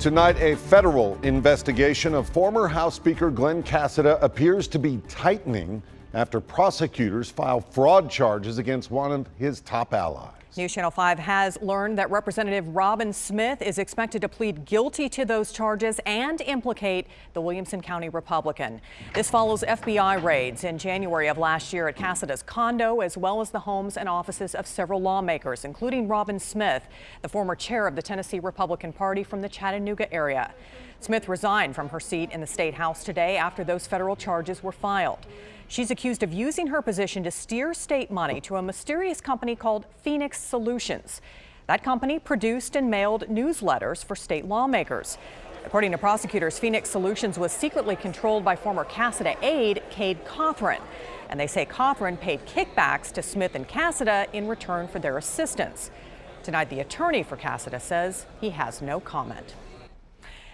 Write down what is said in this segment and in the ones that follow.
Tonight, a federal investigation of former House Speaker Glenn Cassada appears to be tightening after prosecutors file fraud charges against one of his top allies. News Channel 5 has learned that Representative Robin Smith is expected to plead guilty to those charges and implicate the Williamson County Republican. This follows FBI raids in January of last year at Cassada's condo, as well as the homes and offices of several lawmakers, including Robin Smith, the former chair of the Tennessee Republican Party from the Chattanooga area. Smith resigned from her seat in the state house today after those federal charges were filed. She's accused of using her position to steer state money to a mysterious company called Phoenix Solutions. That company produced and mailed newsletters for state lawmakers. According to prosecutors, Phoenix Solutions was secretly controlled by former Cassada aide Cade Cothran. And they say Cothran paid kickbacks to Smith and Cassada in return for their assistance. Tonight, the attorney for Cassada says he has no comment.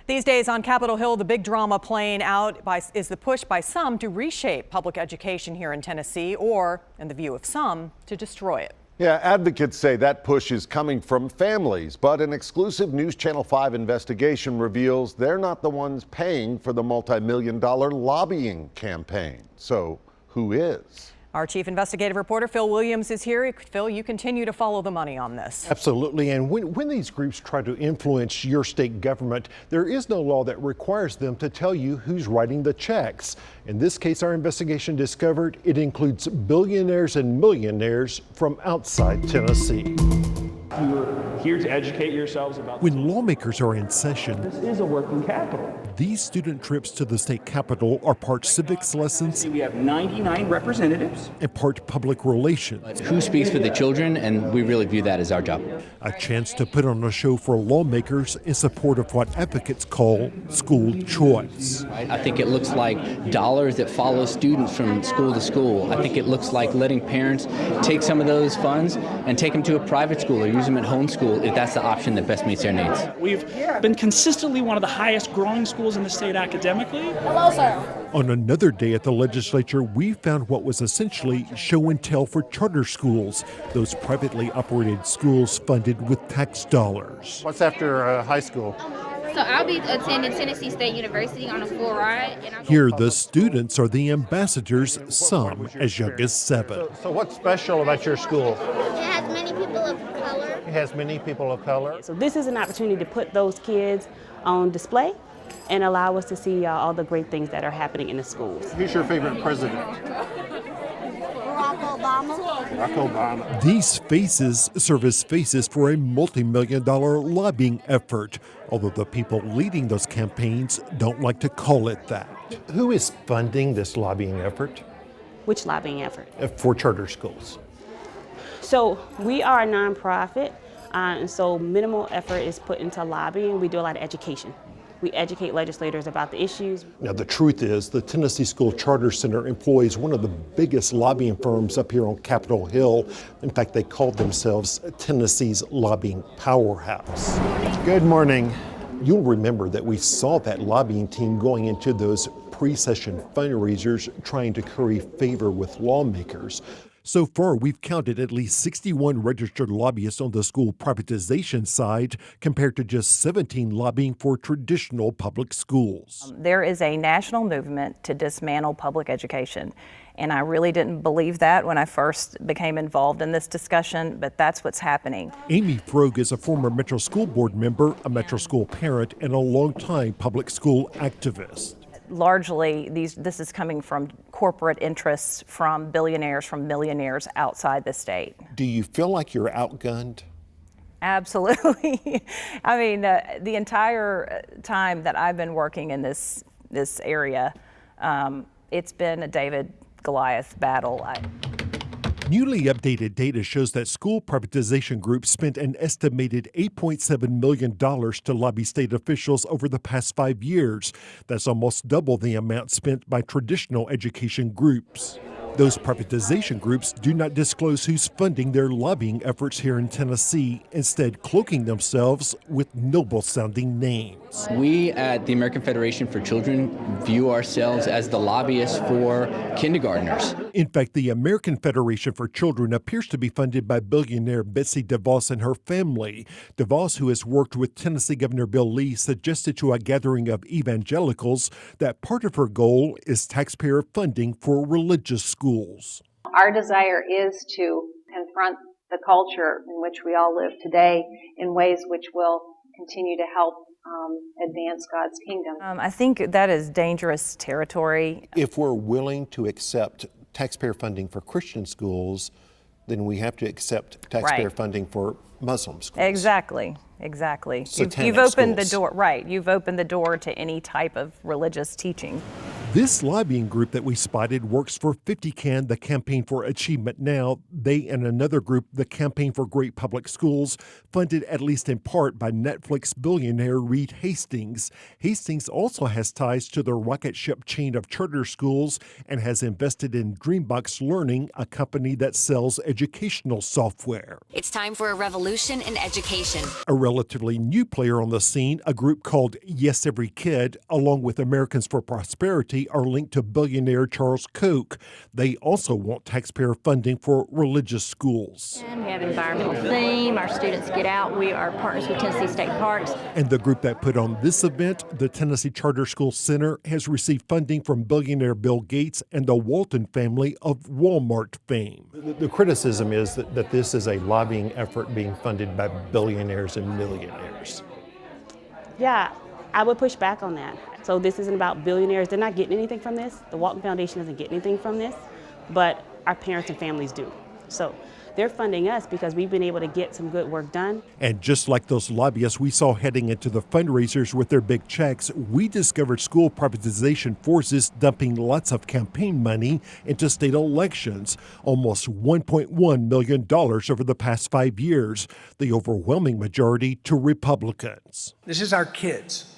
These days on Capitol Hill, the big drama playing out is the push by some to reshape public education here in Tennessee, or, in the view of some, to destroy it. Yeah, advocates say that push is coming from families, but an exclusive News Channel 5 investigation reveals they're not the ones paying for the multi-million-dollar lobbying campaign. So who is? Our chief investigative reporter, Phil Williams, is here. Phil, you continue to follow the money on this. Absolutely. And when these groups try to influence your state government, there is no law that requires them to tell you who's writing the checks. In this case, our investigation discovered it includes billionaires and millionaires from outside Tennessee. You're here to educate yourselves about. When lawmakers are in session, This is a working capital. these student trips to the state capitol are part civics lessons We have 99 representatives. and part public relations. Who speaks for the children, and we really view that as our job. A chance to put on a show for lawmakers in support of what advocates call school choice. I think it looks like dollars that follow students from school to school. I think it looks like letting parents take some of those funds and take them to a private school or use them at homeschool if that's the option that best meets their needs. We've been consistently one of the highest growing schools in the state academically. Hello, sir. On another day at the legislature, we found what was essentially show and tell for charter schools, those privately operated schools funded with tax dollars. What's after high school? So I'll be attending Tennessee State University on a full ride. And Here, the students are the ambassadors, some as young as 7. So what's special about your school? It has many people of color. It has many people of color. So this is an opportunity to put those kids on display and allow us to see all the great things that are happening in the schools. Who's your favorite president? Barack Obama. Barack Obama. These faces serve as faces for a multi-million-dollar lobbying effort, although the people leading those campaigns don't like to call it that. Who is funding this lobbying effort? Which lobbying effort? For charter schools. So we are a nonprofit, and so minimal effort is put into lobbying. We do a lot of education. We educate legislators about the issues. Now, the truth is, the Tennessee School Charter Center employs one of the biggest lobbying firms up here on Capitol Hill. In fact, they call themselves Tennessee's lobbying powerhouse. Good morning. You'll remember that we saw that lobbying team going into those pre-session fundraisers trying to curry favor with lawmakers. So far, we've counted at least 61 registered lobbyists on the school privatization side, compared to just 17 lobbying for traditional public schools. There is a national movement to dismantle public education. And I really didn't believe that when I first became involved in this discussion, but that's what's happening. Amy Frog is a former Metro School Board member, a Metro School parent, and a longtime public school activist. Largely, this is coming from corporate interests, from billionaires, from millionaires outside the state. Do you feel like you're outgunned? Absolutely. I mean, the entire time that I've been working in this area, it's been a David-Goliath battle. Newly updated data shows that school privatization groups spent an estimated $8.7 million to lobby state officials over the past 5 years. That's almost double the amount spent by traditional education groups. Those privatization groups do not disclose who's funding their lobbying efforts here in Tennessee, instead cloaking themselves with noble-sounding names. We at the American Federation for Children view ourselves as the lobbyists for kindergartners. In fact, the American Federation for Children appears to be funded by billionaire Betsy DeVos and her family. DeVos, who has worked with Tennessee Governor Bill Lee, suggested to a gathering of evangelicals that part of her goal is taxpayer funding for religious schools. Our desire is to confront the culture in which we all live today in ways which will continue to help advance God's kingdom. I think that is dangerous territory. If we're willing to accept taxpayer funding for Christian schools, then we have to accept taxpayer funding for Muslim schools. Exactly. You've opened the door, right. You've opened the door to any type of religious teaching. This lobbying group that we spotted works for 50CAN, the Campaign for Achievement Now. They and another group, the Campaign for Great Public Schools, funded at least in part by Netflix billionaire Reed Hastings. Hastings also has ties to the rocket ship chain of charter schools and has invested in Dreambox Learning, a company that sells educational software. It's time for a revolution in education. A relatively new player on the scene, a group called Yes Every Kid, along with Americans for Prosperity, are linked to billionaire Charles Koch. They also want taxpayer funding for religious schools. And we have environmental theme. Our students get out. We are partners with Tennessee State Parks. And the group that put on this event, the Tennessee Charter School Center, has received funding from billionaire Bill Gates and the Walton family of Walmart fame. The criticism is that this is a lobbying effort being funded by billionaires and millionaires. Yeah, I would push back on that. So this isn't about billionaires. They're not getting anything from this. The Walton Foundation doesn't get anything from this, but our parents and families do. So they're funding us because we've been able to get some good work done. And just like those lobbyists we saw heading into the fundraisers with their big checks, we discovered school privatization forces dumping lots of campaign money into state elections, almost $1.1 million over the past 5 years, the overwhelming majority to Republicans. This is our kids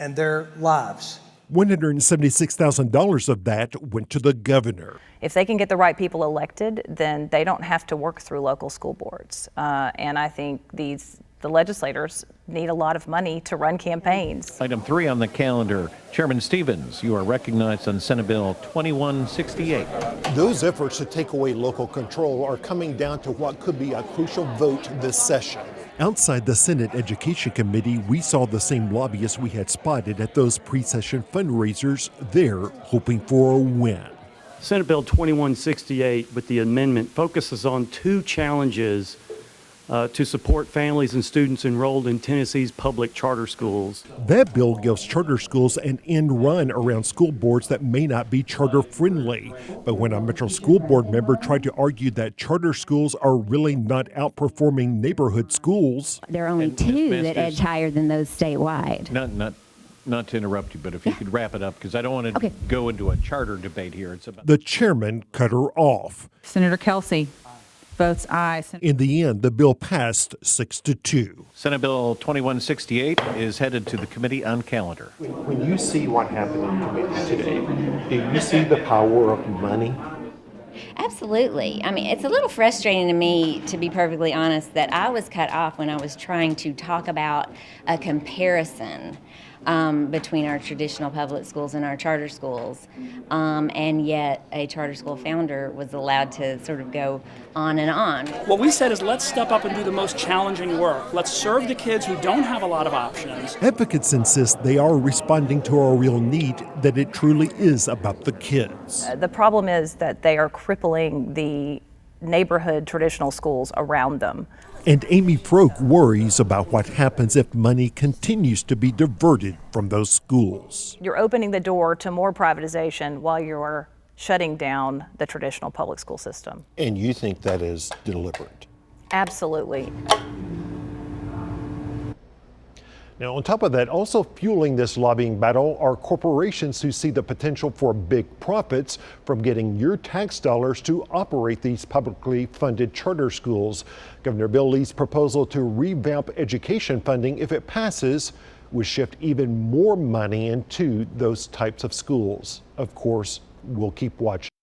and their lives. $176,000 of that went to the governor. If they can get the right people elected, then they don't have to work through local school boards. And I think the legislators need a lot of money to run campaigns. Item 3 on the calendar. Chairman Stevens, you are recognized on Senate Bill 2168. Those efforts to take away local control are coming down to what could be a crucial vote this session. Outside the Senate Education Committee, we saw the same lobbyists we had spotted at those pre-session fundraisers. They're hoping for a win. Senate Bill 2168, with the amendment, focuses on two challenges to support families and students enrolled in Tennessee's public charter schools. That bill gives charter schools an end run around school boards that may not be charter friendly. But when a Metro School Board member tried to argue that charter schools are really not outperforming neighborhood schools, there are only two that edge higher than those statewide. Not to interrupt you, but if you could wrap it up, because I don't want to go into a charter debate here. It's about the chairman cut her off. Senator Kelsey votes aye. In the end, the bill passed 6-2. Senate Bill 2168 is headed to the Committee on Calendar. When you see what happened in committee today, do you see the power of money? Absolutely. I mean, it's a little frustrating to me, to be perfectly honest, that I was cut off when I was trying to talk about a comparison between our traditional public schools and our charter schools, and yet a charter school founder was allowed to sort of go on and on. What we said is, let's step up and do the most challenging work. Let's serve the kids who don't have a lot of options. Advocates insist they are responding to our real need, that it truly is about the kids. The problem is that they are crippling the neighborhood traditional schools around them. And Amy Froke worries about what happens if money continues to be diverted from those schools. You're opening the door to more privatization while you're shutting down the traditional public school system. And you think that is deliberate? Absolutely. Now, on top of that, also fueling this lobbying battle are corporations who see the potential for big profits from getting your tax dollars to operate these publicly funded charter schools. Governor Bill Lee's proposal to revamp education funding, if it passes, would shift even more money into those types of schools. Of course, we'll keep watching.